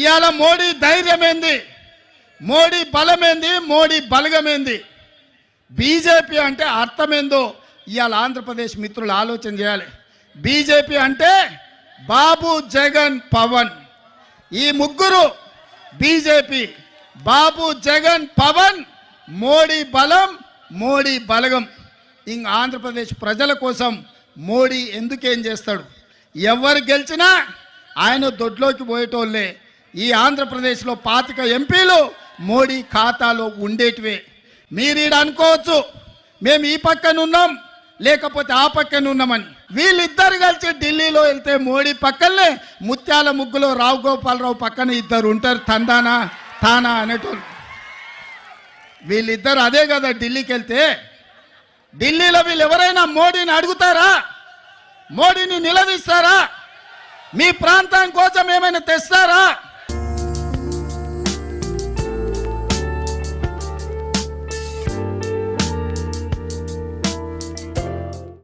ఇవాళ మోడీ ధైర్యమేంది, మోడీ బలమేంది, మోడీ బలగమేంది, బీజేపీ అంటే అర్థమేందో ఇవాళ ఆంధ్రప్రదేశ్ మిత్రులు ఆలోచన చేయాలి. బీజేపీ అంటే బాబు, జగన్, పవన్. ఈ ముగ్గురు బీజేపీ. బాబు, జగన్, పవన్, మోడీ బలం, మోడీ బలగం. ఇంక ఆంధ్రప్రదేశ్ ప్రజల కోసం మోడీ ఎందుకేం చేస్తాడు? ఎవరు గెలిచినా ఆయన దొడ్లోకి పోయేటోళ్ళే. ఈ ఆంధ్రప్రదేశ్లో 25 ఎంపీలు మోడీ ఖాతాలో ఉండేటివే. మీరు ఈడ అనుకోవచ్చు మేము ఈ పక్కన ఉన్నాం లేకపోతే ఆ పక్కన ఉన్నామని. వీళ్ళిద్దరు కలిసి ఢిల్లీలో వెళ్తే మోడీ పక్కనే ముత్యాల ముగ్గులో రావు గోపాలరావు పక్కన ఇద్దరు ఉంటారు, తందానా తానా అనేటోళ్ళు. వీళ్ళిద్దరు అదే కదా ఢిల్లీకి వెళ్తే. ఢిల్లీలో వీళ్ళు ఎవరైనా మోడీని అడుగుతారా? మోడీని నిలదీస్తారా? మీ ప్రాంతం కోసం ఏమైనా తెస్తారా?